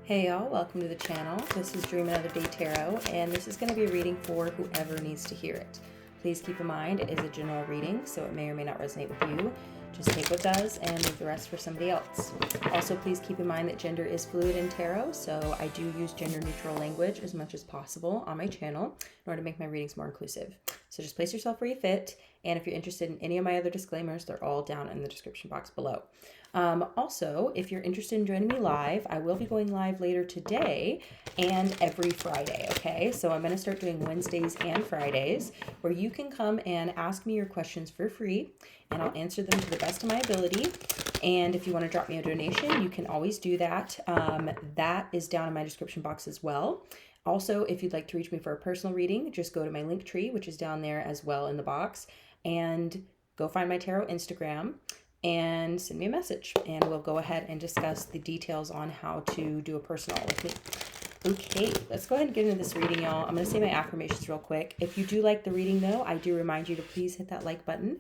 Hey y'all, welcome to the channel. This is Dream Another Day Tarot, and this is going to be a reading for whoever needs to hear it. Please keep in mind it is a general reading, so it may or may not resonate with you. Just take what does and leave the rest for somebody else. Also, please keep in mind that gender is fluid in tarot, so I do use gender neutral language as much as possible on my channel in order to make my readings more inclusive. So just place yourself where you fit, and if you're interested in any of my other disclaimers, they're all down in the description box below. Also, if you're interested in joining me live, I will be going live later today and every Friday, okay? So I'm going to start doing Wednesdays and Fridays where you can come and ask me your questions for free, and I'll answer them to the best of my ability. And if you want to drop me a donation, you can always do that. That is down in my description box as well. Also, if you'd like to reach me for a personal reading, just go to my link tree, which is down there as well in the box, and go find my tarot Instagram and send me a message, and we'll go ahead and discuss the details on how to do a personal with me. Okay, let's go ahead and get into this reading, y'all. I'm going to say my affirmations real quick. If you do like the reading, though, I do remind you to please hit that like button.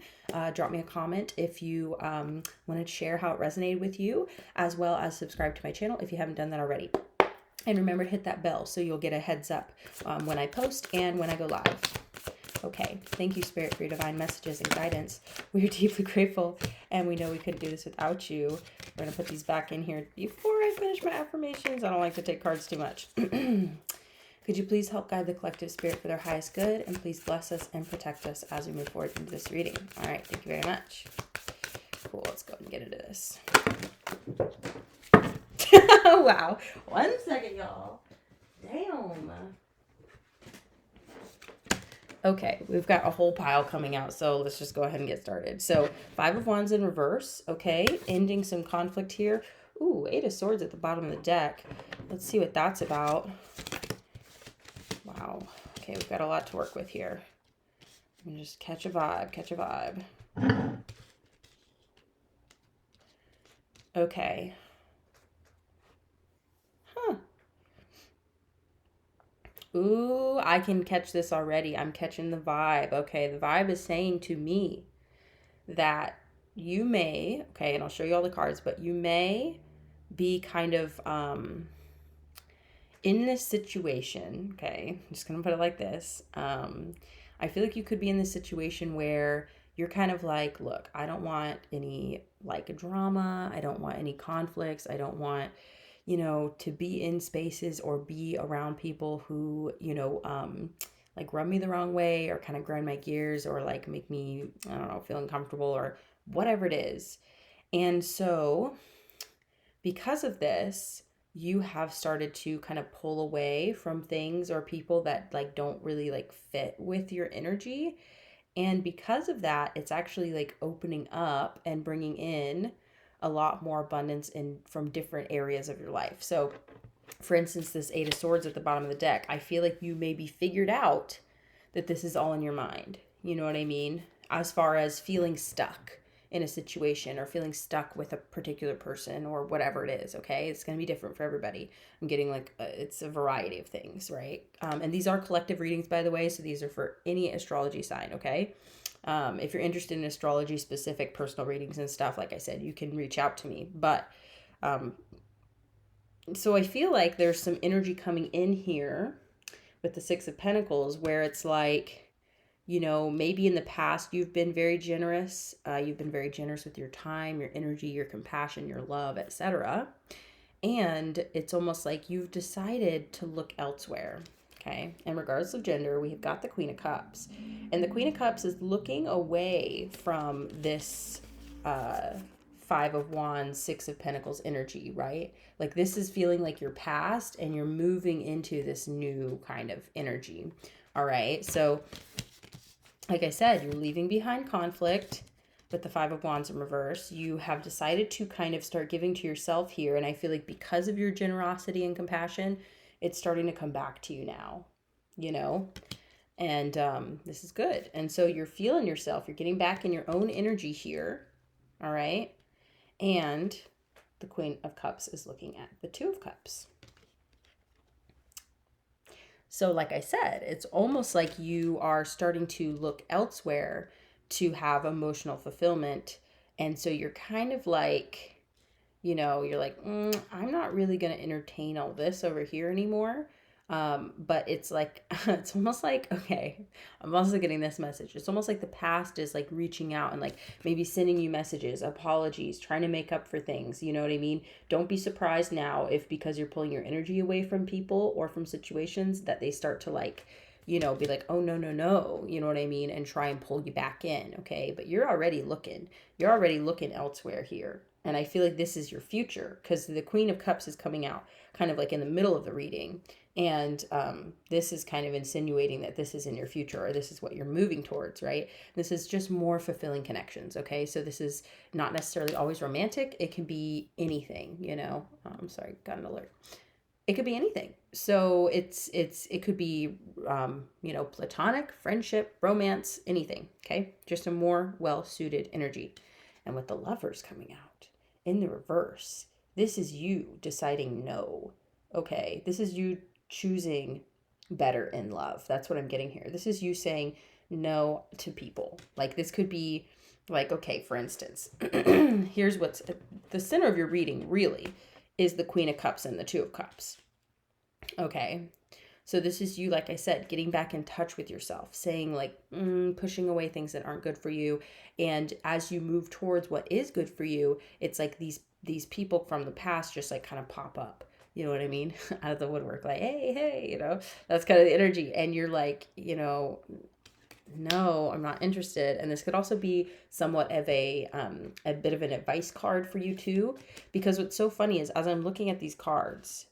Drop me a comment if you want to share how it resonated with you, as well as subscribe to my channel if you haven't done that already. And remember to hit that bell so you'll get a heads up when I post and when I go live. Okay, thank you, Spirit, for your divine messages and guidance. We are deeply grateful, and we know we couldn't do this without you. We're going to put these back in here before I finish my affirmations. I don't like to take cards too much. Could you please help guide the collective spirit for their highest good, and please bless us and protect us as we move forward into this reading. All right, thank you very much. Cool, let's go and get into this. Wow. 1 second, y'all. Damn. Okay, we've got a whole pile coming out, so let's just go ahead and get started. So, 5 of Wands in reverse, okay, ending some conflict here. Ooh, 8 of Swords at the bottom of the deck. Let's see what that's about. Wow. Okay, we've got a lot to work with here. I'm gonna just catch a vibe. Okay. Ooh, I can catch this already. I'm catching the vibe. Okay, the vibe is saying to me that you may, okay, and I'll show you all the cards, but you may be kind of in this situation, okay? I'm just going to put it like this. I feel like you could be in this situation where you're kind of like, look, I don't want any like drama. I don't want any conflicts. I don't want to be in spaces or be around people who, like rub me the wrong way or kind of grind my gears or like make me, I don't know, feel uncomfortable or whatever it is. And so because of this, you have started to kind of pull away from things or people that like don't really like fit with your energy. And because of that, it's actually like opening up and bringing in a lot more abundance from different areas of your life. So for instance, this 8 of Swords at the bottom of the deck, I feel like you maybe figured out that this is all in your mind. You know what I mean? As far as feeling stuck in a situation or feeling stuck with a particular person or whatever it is, okay? It's going to be different for everybody. I'm getting like, it's a variety of things, right? And these are collective readings, by the way, so these are for any astrology sign, okay? If you're interested in astrology specific personal readings and stuff, like I said, you can reach out to me. But so I feel like there's some energy coming in here with the 6 of Pentacles where it's like, maybe in the past you've been very generous. You've been very generous with your time, your energy, your compassion, your love, etc. And it's almost like you've decided to look elsewhere. Okay, and regardless of gender, we have got the Queen of Cups. And the Queen of Cups is looking away from this 5 of Wands, 6 of Pentacles energy, right? Like this is feeling like your past and you're moving into this new kind of energy. All right, so like I said, you're leaving behind conflict with the 5 of Wands in reverse. You have decided to kind of start giving to yourself here. And I feel like because of your generosity and compassion, it's starting to come back to you now, and this is good. And so you're feeling yourself, you're getting back in your own energy here. All right. And the Queen of Cups is looking at the 2 of Cups. So like I said, it's almost like you are starting to look elsewhere to have emotional fulfillment. And so you're kind of like, you know, you're like, I'm not really going to entertain all this over here anymore. But it's like, it's almost like, okay, I'm also getting this message. It's almost like the past is like reaching out and like maybe sending you messages, apologies, trying to make up for things. You know what I mean? Don't be surprised now if, because you're pulling your energy away from people or from situations, that they start to like, you know, be like, oh, no, no, no. You know what I mean? And try and pull you back in. Okay. But you're already looking elsewhere here. And I feel like this is your future, because the Queen of Cups is coming out kind of like in the middle of the reading. And this is kind of insinuating that this is in your future, or this is what you're moving towards, right? This is just more fulfilling connections, okay? So this is not necessarily always romantic. It can be anything, you know? I'm sorry, got an alert. It could be anything. So it could be, you know, platonic, friendship, romance, anything, okay? Just a more well-suited energy. And with the Lovers coming out in the reverse, this is you deciding no, okay? This is you choosing better in love. That's what I'm getting here. This is you saying no to people. Like, this could be like, okay, for instance, here's what's at the center of your reading really is the Queen of Cups and the Two of Cups. Okay. So this is you, like I said, getting back in touch with yourself, saying like, pushing away things that aren't good for you. And as you move towards what is good for you, it's like these people from the past just like kind of pop up. You know what I mean? Out of the woodwork, like, hey, you know, that's kind of the energy. And you're like, you know, no, I'm not interested. And this could also be somewhat of a bit of an advice card for you too, because what's so funny is as I'm looking at these cards,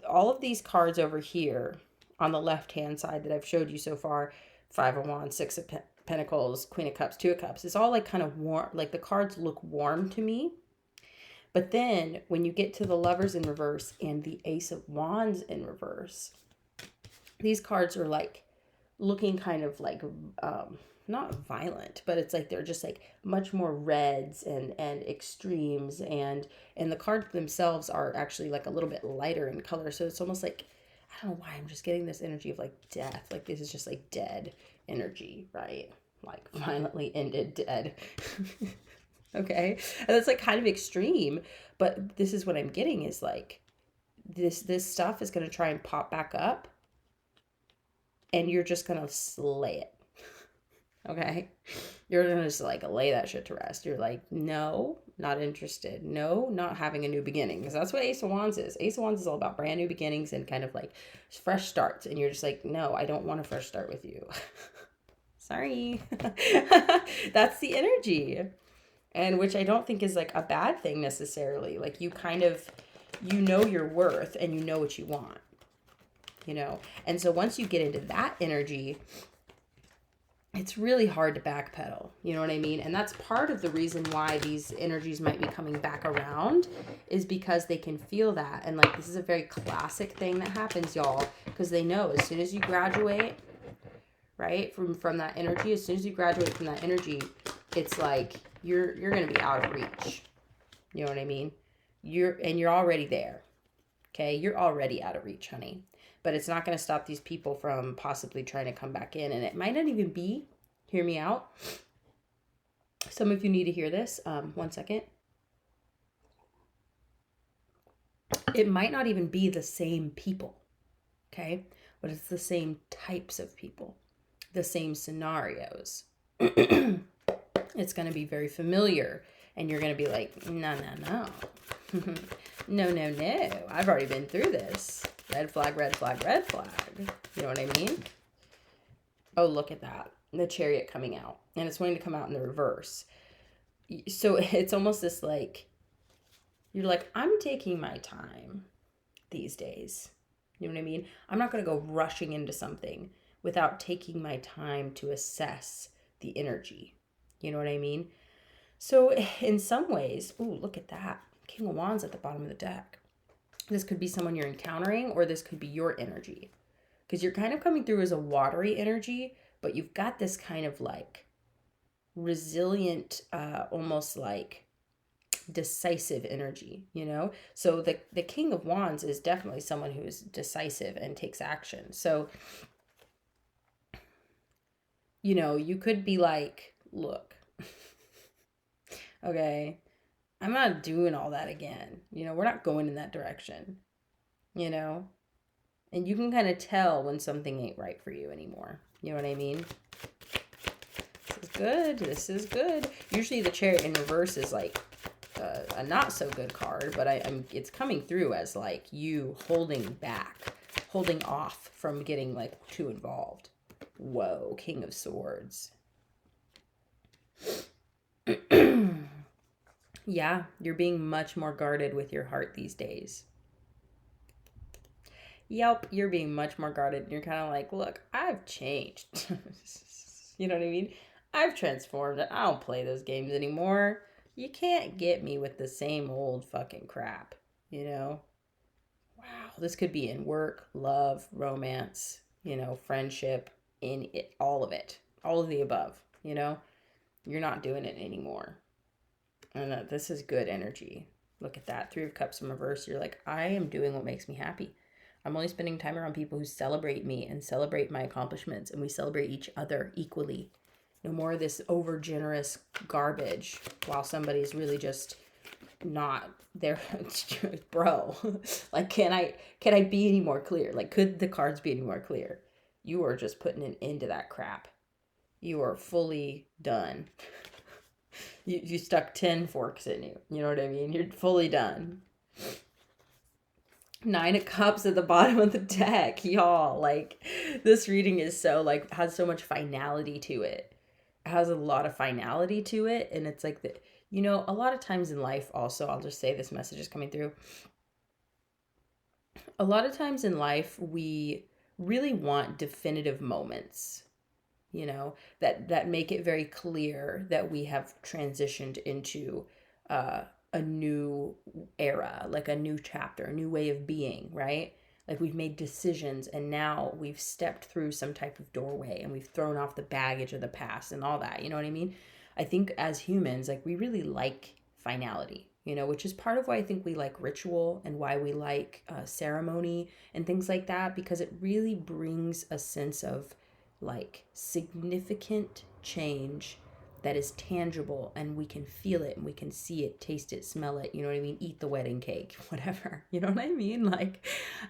all of these cards over here on the left-hand side that I've showed you so far, Five of Wands, Six of Pentacles, Queen of Cups, Two of Cups, it's all like kind of warm, like the cards look warm to me. But then when you get to the Lovers in reverse and the Ace of Wands in reverse, these cards are like looking kind of like, not violent, but it's like they're just like much more reds and extremes, and the cards themselves are actually like a little bit lighter in color. So it's almost like, I don't know why I'm just getting this energy of like death. Like this is just like dead energy, right? Like violently ended, dead. Okay. And that's like kind of extreme, but this is what I'm getting is like this stuff is going to try and pop back up, and you're just going to slay it. Okay. You're going to just like lay that shit to rest. You're like, no, not interested. No, not having a new beginning. Because that's what Ace of Wands is. Ace of Wands is all about brand new beginnings and kind of like fresh starts. And you're just like, no, I don't want a fresh start with you. Sorry. That's the energy. And which I don't think is like a bad thing necessarily. Like you kind of, you know your worth and you know what you want, you know? And so once you get into that energy, it's really hard to backpedal. You know what I mean? And that's part of the reason why these energies might be coming back around, is because they can feel that. And like, this is a very classic thing that happens, y'all, because they know as soon as you graduate, right, from that energy, as soon as you graduate from that energy, it's like, you're going to be out of reach. You know what I mean? You're already there. Okay. You're already out of reach, honey, but it's not going to stop these people from possibly trying to come back in. And it might not even be, hear me out. Some of you need to hear this. 1 second. It might not even be the same people. Okay. But it's the same types of people, the same scenarios. It's going to be very familiar, and you're going to be like, no, no. I've already been through this. Red flag, red flag, red flag. You know what I mean? Oh, look at that. The Chariot coming out, and it's going to come out in the reverse. So it's almost this like, you're like, I'm taking my time these days. You know what I mean? I'm not going to go rushing into something without taking my time to assess the energy. You know what I mean? So in some ways, ooh, look at that. King of Wands at the bottom of the deck. This could be someone you're encountering, or this could be your energy. Because you're kind of coming through as a watery energy, but you've got this kind of like resilient, almost like decisive energy, you know? So the King of Wands is definitely someone who is decisive and takes action. So, you know, you could be like, look, okay, I'm not doing all that again. You know, we're not going in that direction, you know? And you can kind of tell when something ain't right for you anymore. You know what I mean? This is good. This is good. Usually the Chariot in reverse is like a not so good card, but it's coming through as like you holding back, holding off from getting like too involved. Whoa, King of Swords. Yeah, you're being much more guarded with your heart these days. Yep, you're being much more guarded. You're kind of like, look, I've changed. You know what I mean? I've transformed. I don't play those games anymore. You can't get me with the same old fucking crap, you know? Wow, this could be in work, love, romance, you know, friendship, in it, all of it, all of the above, you know? You're not doing it anymore. And this is good energy. Look at that. 3 of Cups in reverse. You're like, I am doing what makes me happy. I'm only spending time around people who celebrate me and celebrate my accomplishments, and we celebrate each other equally. No more of this over generous garbage while somebody's really just not there. Bro, like, can I be any more clear? Like, could the cards be any more clear? You are just putting an end to that crap. You are fully done. You stuck 10 forks in you. You know what I mean? You're fully done. 9 of Cups at the bottom of the deck, y'all. Like, this reading is so, like, has so much finality to it. It has a lot of finality to it. And it's like, you know, a lot of times in life also, I'll just say this message is coming through. A lot of times in life, we really want definitive moments, you know, that make it very clear that we have transitioned into a new era, like a new chapter, a new way of being, right? Like we've made decisions and now we've stepped through some type of doorway and we've thrown off the baggage of the past and all that, you know what I mean? I think as humans, like we really like finality, you know, which is part of why I think we like ritual and why we like ceremony and things like that, because it really brings a sense of like significant change that is tangible and we can feel it and we can see it, taste it, smell it, you know what I mean? Eat the wedding cake, whatever, you know what I mean? Like,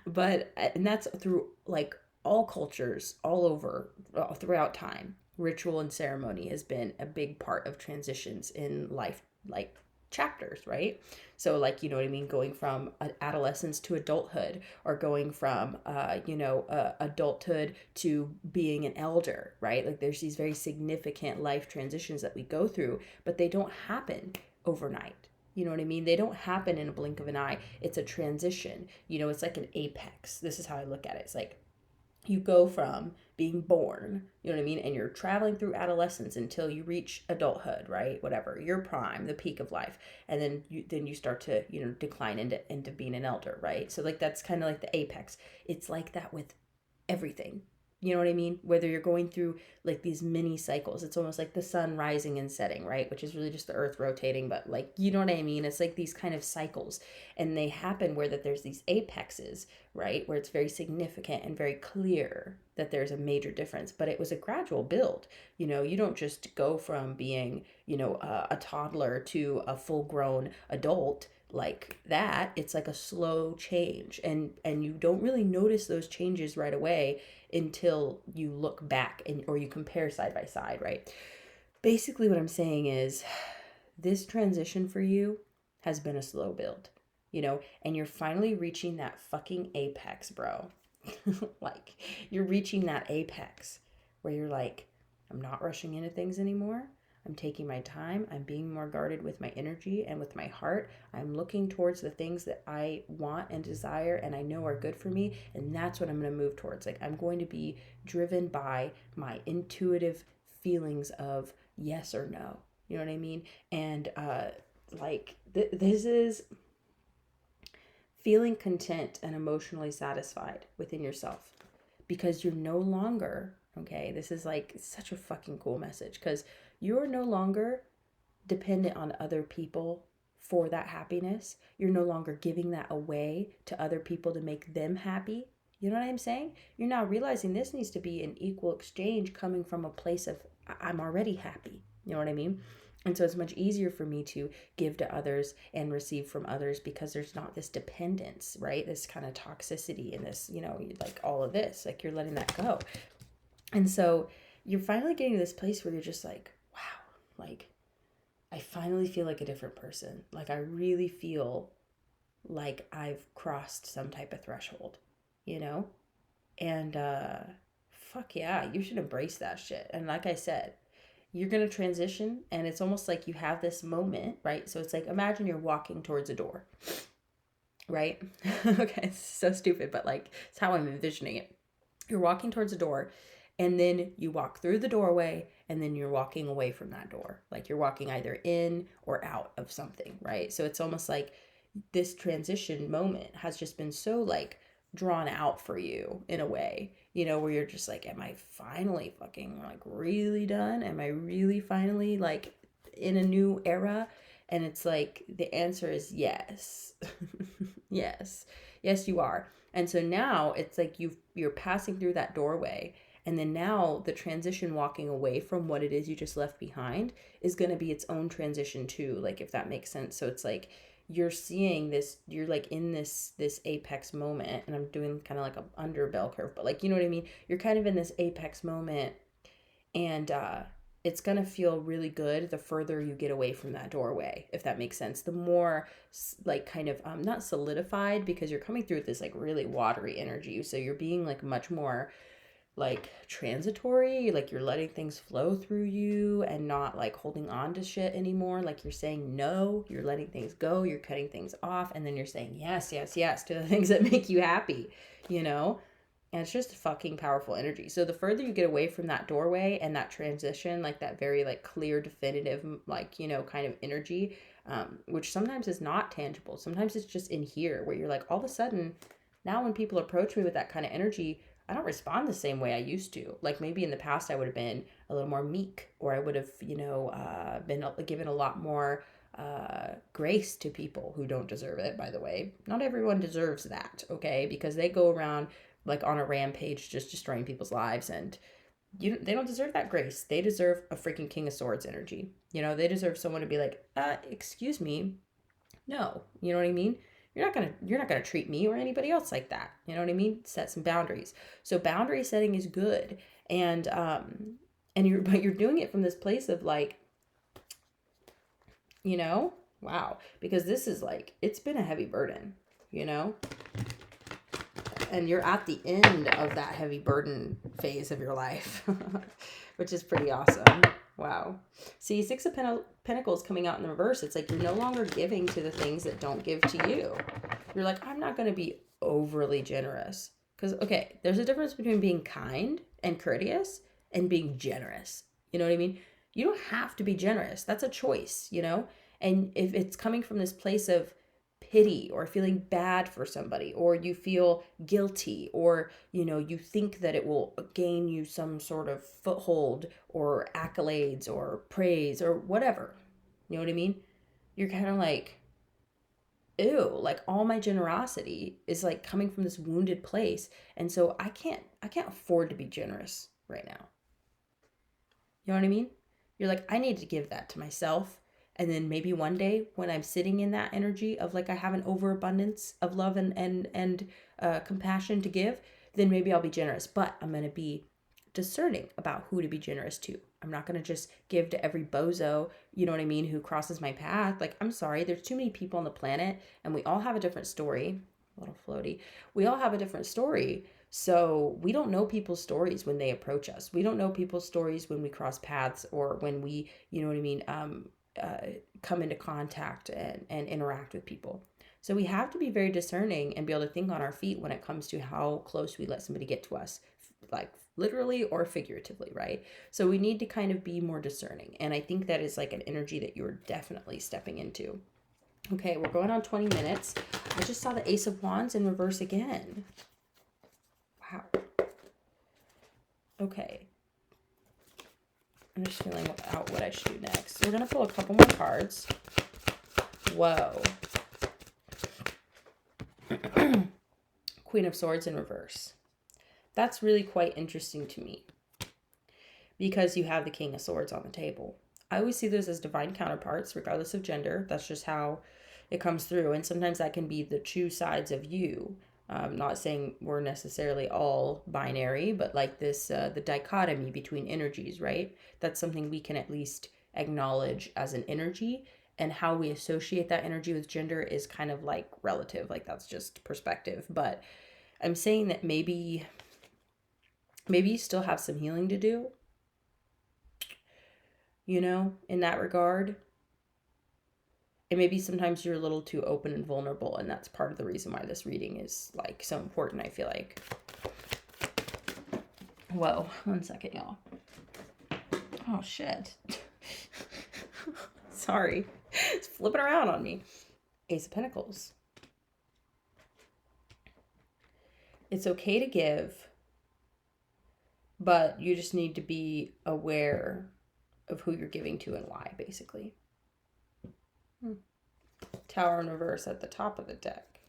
but, and that's through like all cultures, all over, throughout time. Ritual and ceremony has been a big part of transitions in life, like chapters, right? So like, you know what I mean, going from adolescence to adulthood, or going from adulthood to being an elder, right? Like there's these very significant life transitions that we go through, but they don't happen overnight. You know what I mean? They don't happen in a blink of an eye. It's a transition. You know, it's like an apex. This is how I look at it. It's like you go from being born, you know what I mean? And you're traveling through adolescence until you reach adulthood, right? Whatever, your prime, the peak of life. And then you start to, you know, decline into being an elder, right? So like that's kind of like the apex. It's like that with everything. You know what I mean? Whether you're going through like these mini cycles, it's almost like the sun rising and setting, right? Which is really just the earth rotating, but like, you know what I mean? It's like these kind of cycles, and they happen where that there's these apexes, right? Where it's very significant and very clear that there's a major difference, but it was a gradual build. You know, you don't just go from being, you know, a toddler to a full grown adult like that. It's like a slow change, and you don't really notice those changes right away until you look back and or you compare side by side, right? Basically what I'm saying is this transition for you has been a slow build, you know, and you're finally reaching that fucking apex, bro. Like you're reaching that apex where you're like, I'm not rushing into things anymore. I'm taking my time. I'm being more guarded with my energy and with my heart. I'm looking towards the things that I want and desire and I know are good for me. And that's what I'm going to move towards. Like I'm going to be driven by my intuitive feelings of yes or no. You know what I mean? And this is feeling content and emotionally satisfied within yourself, because you're no longer, okay, this is like such a fucking cool message, because you're no longer dependent on other people for that happiness. You're no longer giving that away to other people to make them happy. You know what I'm saying? You're now realizing this needs to be an equal exchange coming from a place of I'm already happy. You know what I mean? And so it's much easier for me to give to others and receive from others because there's not this dependence, right? This kind of toxicity and this, like all of this, like you're letting that go. And so you're finally getting to this place where you're just like, wow, like I finally feel like a different person. Like I really feel like I've crossed some type of threshold, And fuck yeah, you should embrace that shit. And like I said, you're going to transition and it's almost like you have this moment, right? So it's like, imagine you're walking towards a door, right? Okay, it's so stupid, but like it's how I'm envisioning it. You're walking towards a door and then you walk through the doorway and then you're walking away from that door. Like you're walking either in or out of something, right? So it's almost like this transition moment has just been so like drawn out for you in a way, where you're just like, am I finally fucking like really done? Am I really finally like in a new era? And it's like, the answer is yes. Yes, you are. And so now it's like you're passing through that doorway. And then now the transition walking away from what it is you just left behind is going to be its own transition too. Like if that makes sense. So it's like, you're seeing this, you're like in this apex moment, and I'm doing kind of like a under bell curve, but like, you know what I mean? You're kind of in this apex moment, and it's going to feel really good the further you get away from that doorway, if that makes sense. The more like kind of not solidified, because you're coming through with this like really watery energy. So you're being like much more like transitory, like you're letting things flow through you and not like holding on to shit anymore. Like you're saying no, you're letting things go, you're cutting things off, and then you're saying yes to the things that make you happy, And it's just fucking powerful energy. So the further you get away from that doorway and that transition, like that very like clear, definitive, like, kind of energy, which sometimes is not tangible. Sometimes it's just in here where you're like, all of a sudden, now when people approach me with that kind of energy, I don't respond the same way I used to. Like maybe in the past I would have been a little more meek, or I would have, been given a lot more grace to people who don't deserve it, by the way. Not everyone deserves that, okay? Because they go around like on a rampage just destroying people's lives, and they don't deserve that grace. They deserve a freaking King of Swords energy. They deserve someone to be like, excuse me, no. You know what I mean? You're not gonna treat me or anybody else like that. You know what I mean? Set some boundaries. So boundary setting is good, and but you're doing it from this place of like, wow, because this is like, it's been a heavy burden, and you're at the end of that heavy burden phase of your life, which is pretty awesome. Wow. See, Six of Pentacles coming out in the reverse. It's like you're no longer giving to the things that don't give to you. You're like, I'm not going to be overly generous. Because, okay, there's a difference between being kind and courteous and being generous. You know what I mean? You don't have to be generous. That's a choice, And if it's coming from this place of pity or feeling bad for somebody, or you feel guilty, or you think that it will gain you some sort of foothold or accolades or praise or whatever, you know what I mean? You're kind of like, ew, like all my generosity is like coming from this wounded place, and so I can't afford to be generous right now. You know what I mean? You're like, I need to give that to myself. And then maybe one day when I'm sitting in that energy of like I have an overabundance of love and compassion to give, then maybe I'll be generous. But I'm going to be discerning about who to be generous to. I'm not going to just give to every bozo, you know what I mean, who crosses my path. Like, I'm sorry, there's too many people on the planet, and we all have a different story. A little floaty. We all have a different story. So we don't know people's stories when they approach us. We don't know people's stories when we cross paths, or when we, you know what I mean, come into contact and interact with people. So we have to be very discerning and be able to think on our feet when it comes to how close we let somebody get to us, like literally or figuratively, right? So we need to kind of be more discerning. And I think that is like an energy that you're definitely stepping into. Okay, we're going on 20 minutes. I just saw the Ace of Wands in reverse again. Wow. Okay. I'm just feeling out what I should do next. We're going to pull a couple more cards. Whoa. Queen of Swords in reverse. That's really quite interesting to me, because you have the King of Swords on the table. I always see those as divine counterparts, regardless of gender. That's just how it comes through. And sometimes that can be the two sides of you. Not saying we're necessarily all binary, but like this, the dichotomy between energies, right? That's something we can at least acknowledge as an energy, and how we associate that energy with gender is kind of like relative. Like that's just perspective. But I'm saying that maybe you still have some healing to do, you know, in that regard. And maybe sometimes you're a little too open and vulnerable, and that's part of the reason why this reading is like so important, I feel like. Whoa, one second, y'all. Oh shit. Sorry. It's flipping around on me. Ace of Pentacles. It's okay to give, but you just need to be aware of who you're giving to and why, basically. Tower in reverse at the top of the deck.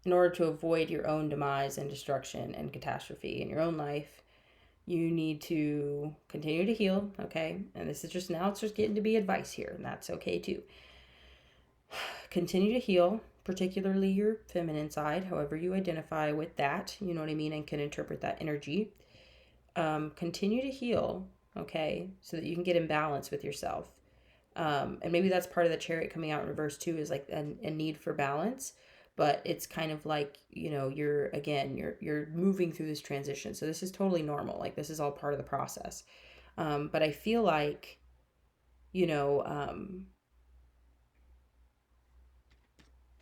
In order to avoid your own demise and destruction and catastrophe in your own life, you need to continue to heal, okay? And this is just, now it's just getting to be advice here, and that's okay too. Continue to heal, particularly your feminine side, however you identify with that, you know what I mean, and can interpret that energy. Continue to heal, okay, so that you can get in balance with yourself. And maybe that's part of the Chariot coming out in reverse too, is like a need for balance. But it's kind of like, you know, you're moving through this transition. So this is totally normal. Like this is all part of the process. But I feel like, you know,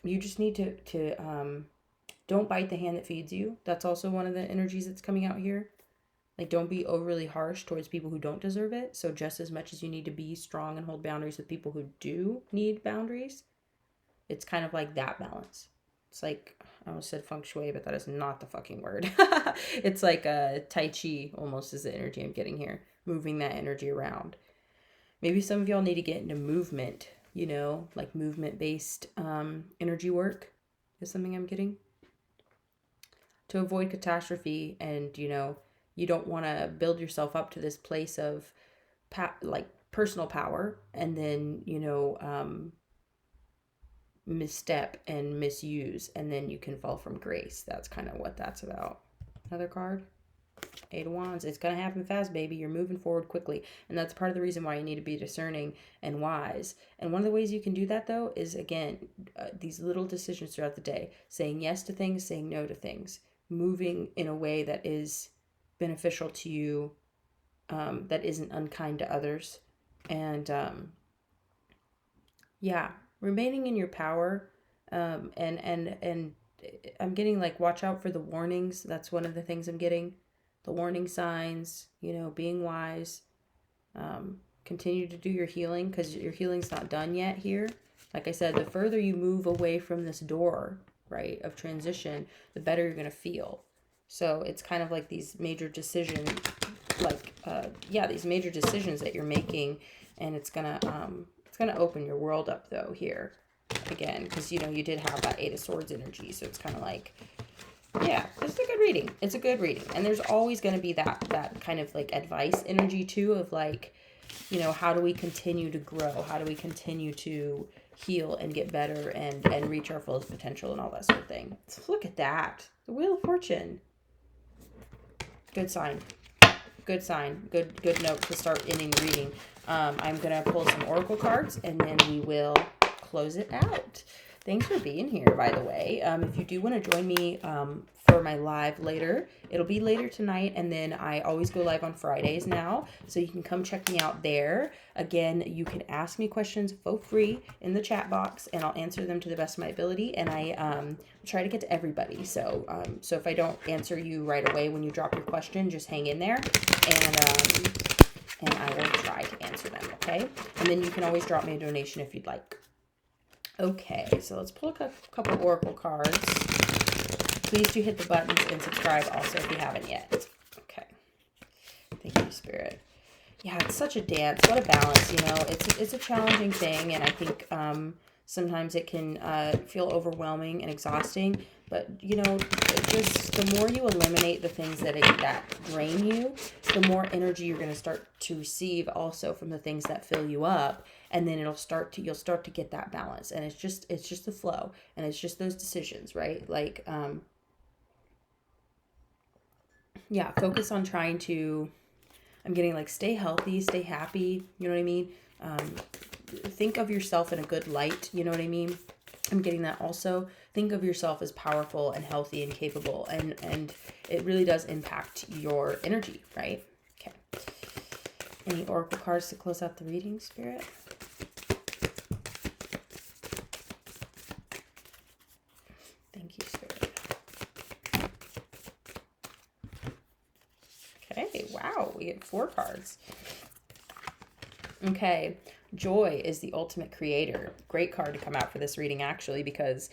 you just need to don't bite the hand that feeds you. That's also one of the energies that's coming out here. Like, don't be overly harsh towards people who don't deserve it. So just as much as you need to be strong and hold boundaries with people who do need boundaries, it's kind of like that balance. It's like, I almost said feng shui, but that is not the fucking word. It's like a tai chi almost is the energy I'm getting here. Moving that energy around. Maybe some of y'all need to get into movement, you know, like movement-based energy work is something I'm getting. To avoid catastrophe, and, you know, you don't want to build yourself up to this place of like personal power and then, you know, misstep and misuse, and then you can fall from grace. That's kind of what that's about. Another card. Eight of Wands. It's going to happen fast, baby. You're moving forward quickly. And that's part of the reason why you need to be discerning and wise. And one of the ways you can do that, though, is, again, these little decisions throughout the day. Saying yes to things, saying no to things. Moving in a way that is beneficial to you, that isn't unkind to others. And, yeah, remaining in your power. And I'm getting, like, watch out for the warnings. That's one of the things I'm getting. The warning signs, you know, being wise. Continue to do your healing, because your healing's not done yet here. Like I said, the further you move away from this door, right, of transition, the better you're going to feel. So it's kind of like these major decisions, like, these major decisions that you're making, and it's gonna open your world up, though, here, again, because, you know, you did have that Eight of Swords energy, so it's kind of like, yeah, it's a good reading. It's a good reading. And there's always going to be that kind of like advice energy too, of like, you know, how do we continue to grow? How do we continue to heal and get better and reach our fullest potential and all that sort of thing. So look at that. The Wheel of Fortune. Good sign. Good sign. Good note to start ending the reading. I'm going to pull some oracle cards and then we will close it out. Thanks for being here, by the way. If you do want to join me for my live later, it'll be later tonight, and then I always go live on Fridays now, so you can come check me out there. Again, you can ask me questions for free in the chat box, and I'll answer them to the best of my ability, and I try to get to everybody. So if I don't answer you right away when you drop your question, just hang in there, and I will try to answer them, okay? And then you can always drop me a donation if you'd like. Okay, so let's pull a couple oracle cards. Please do hit the buttons and subscribe also if you haven't yet. Okay. Thank you, Spirit. Yeah, it's such a dance. What a balance, you know. It's a challenging thing, and I think Sometimes it can feel overwhelming and exhausting, but you know, just the more you eliminate the things that drain you, the more energy you're going to start to receive also from the things that fill you up, and then you'll start to get that balance. And it's just the flow, and it's just those decisions, right? Like yeah, focus on trying to, I'm getting like, stay healthy, stay happy, you know what I mean? Think of yourself in a good light, you know what I mean? I'm getting that also. Think of yourself as powerful and healthy and capable, and it really does impact your energy, right? Okay. Any oracle cards to close out the reading, Spirit? Thank you, Spirit. Okay, wow, we get 4 cards. Okay, joy is the ultimate creator. Great card to come out for this reading, actually, because,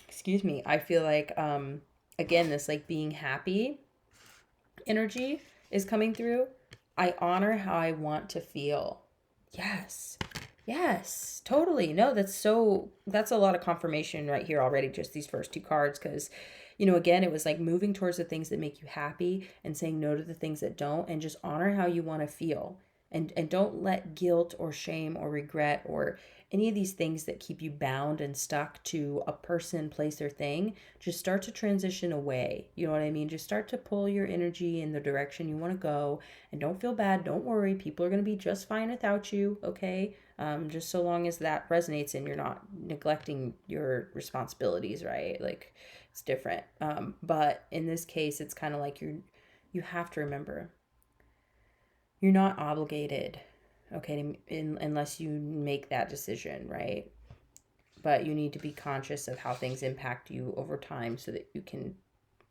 excuse me, I feel like, again, this like being happy energy is coming through. I honor how I want to feel. Yes. Yes, totally. No, that's a lot of confirmation right here already, just these first 2 cards, because, you know, again, it was like moving towards the things that make you happy and saying no to the things that don't, and just honor how you want to feel. And don't let guilt or shame or regret or any of these things that keep you bound and stuck to a person, place, or thing, just start to transition away. You know what I mean? Just start to pull your energy in the direction you want to go, and don't feel bad. Don't worry. People are going to be just fine without you, okay? Just so long as that resonates and you're not neglecting your responsibilities, right? Like, it's different. But in this case, it's kind of like you have to remember, you're not obligated, okay, unless you make that decision, right? But you need to be conscious of how things impact you over time so that you can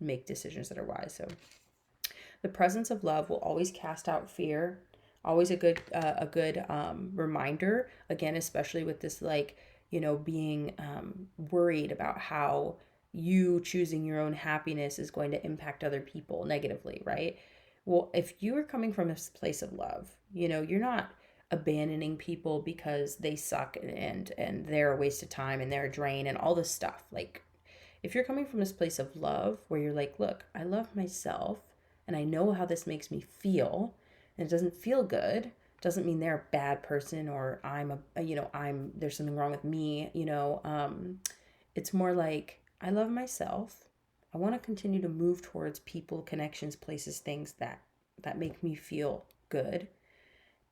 make decisions that are wise. So the presence of love will always cast out fear. Always a good reminder, again, especially with this, like, you know, being worried about how you choosing your own happiness is going to impact other people negatively, right? Well, if you are coming from a place of love, you know, you're not abandoning people because they suck and they're a waste of time and they're a drain and all this stuff. Like, if you're coming from this place of love where you're like, look, I love myself and I know how this makes me feel, and it doesn't feel good, doesn't mean they're a bad person or there's something wrong with me, you know. It's more like, I love myself. I want to continue to move towards people, connections, places, things that make me feel good.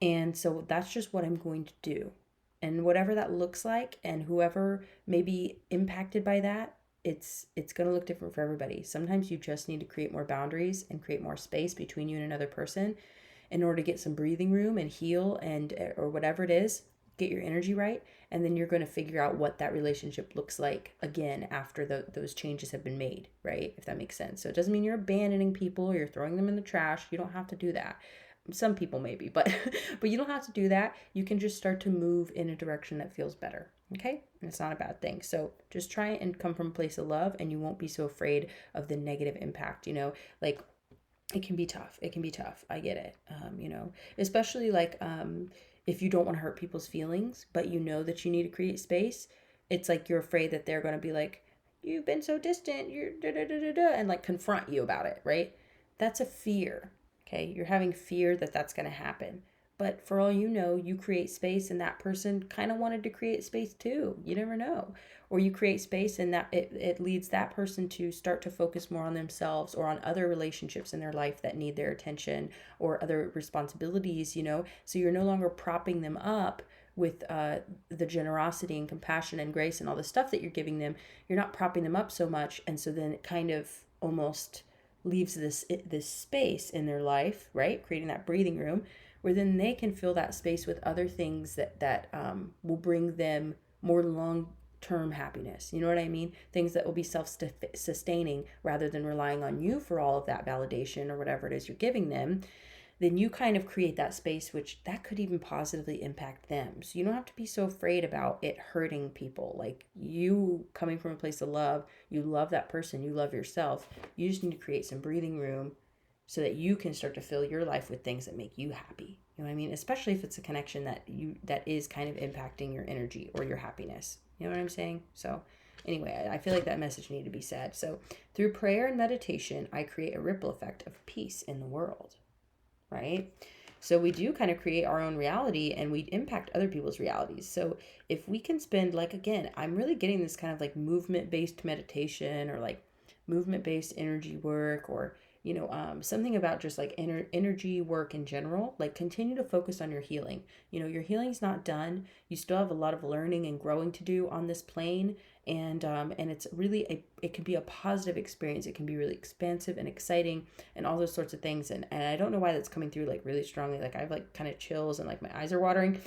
And so that's just what I'm going to do. And whatever that looks like, and whoever may be impacted by that, it's going to look different for everybody. Sometimes you just need to create more boundaries and create more space between you and another person in order to get some breathing room and heal, and or whatever it is, get your energy right, and then you're going to figure out what that relationship looks like again after those changes have been made, right? If that makes sense. So it doesn't mean you're abandoning people or you're throwing them in the trash. You don't have to do that. Some people maybe, but but you don't have to do that. You can just start to move in a direction that feels better, okay? And it's not a bad thing. So just try and come from a place of love, and you won't be so afraid of the negative impact, you know? Like, it can be tough. It can be tough. I get it. You know, especially like if you don't want to hurt people's feelings, but you know that you need to create space. It's like you're afraid that they're going to be like, you've been so distant, you're da da da da da, and like confront you about it, right? That's a fear. Okay, you're having fear that that's going to happen. But for all you know, you create space, and that person kind of wanted to create space too. You never know. Or you create space, and that it leads that person to start to focus more on themselves or on other relationships in their life that need their attention, or other responsibilities, you know. So you're no longer propping them up with the generosity and compassion and grace and all the stuff that you're giving them. You're not propping them up so much, and so then it kind of almost leaves this space in their life, right? Creating that breathing room where then they can fill that space with other things that will bring them more long-term happiness. You know what I mean? Things that will be self-sustaining rather than relying on you for all of that validation or whatever it is you're giving them. Then you kind of create that space, which that could even positively impact them. So you don't have to be so afraid about it hurting people. Like, you coming from a place of love, you love that person, you love yourself. You just need to create some breathing room so that you can start to fill your life with things that make you happy. You know what I mean? Especially if it's a connection that is kind of impacting your energy or your happiness. You know what I'm saying? So anyway, I feel like that message needed to be said. So through prayer and meditation, I create a ripple effect of peace in the world, right? So we do kind of create our own reality and we impact other people's realities. So if we can spend, like, again, I'm really getting this kind of like movement-based meditation or like movement-based energy work, or something about just like energy work in general. Like, continue to focus on your healing. Your healing's not done. You still have a lot of learning and growing to do on this plane. And it's really, it can be a positive experience. It can be really expansive and exciting and all those sorts of things. And I don't know why that's coming through like really strongly. Like, I have like kind of chills and like my eyes are watering.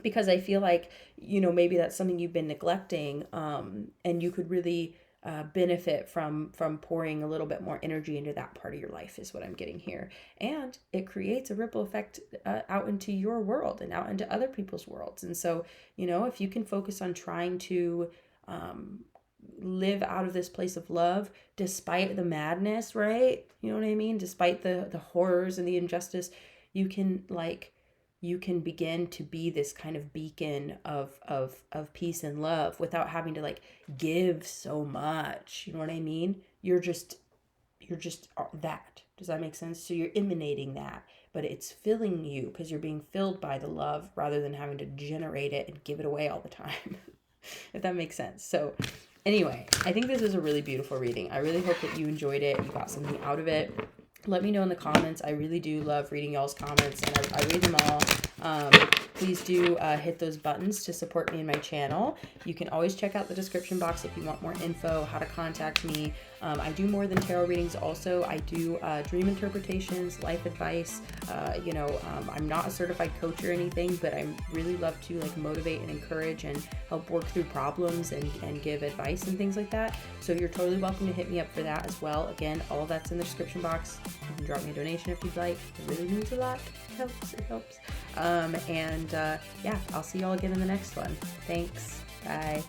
Because I feel like, maybe that's something you've been neglecting. And you could really benefit from pouring a little bit more energy into that part of your life, is what I'm getting here. And it creates a ripple effect out into your world and out into other people's worlds. And so, if you can focus on trying to live out of this place of love, despite the madness, right? You know what I mean? Despite the horrors and the injustice, you can begin to be this kind of beacon of peace and love without having to like give so much. You know what I mean? You're just that. Does that make sense? So you're emanating that, but it's filling you because you're being filled by the love rather than having to generate it and give it away all the time. If that makes sense. So anyway, I think this is a really beautiful reading. I really hope that you enjoyed it. You got something out of it. Let me know in the comments. I really do love reading y'all's comments, and I read them all. Please do hit those buttons to support me in my channel. You can always check out the description box if you want more info, how to contact me. I do more than tarot readings also. I do dream interpretations, life advice. I'm not a certified coach or anything, but I really love to like motivate and encourage and help work through problems and give advice and things like that. So you're totally welcome to hit me up for that as well. Again, all of that's in the description box. You can drop me a donation if you'd like. It really means a lot. It helps. Yeah, I'll see y'all again in the next one. Thanks. Bye.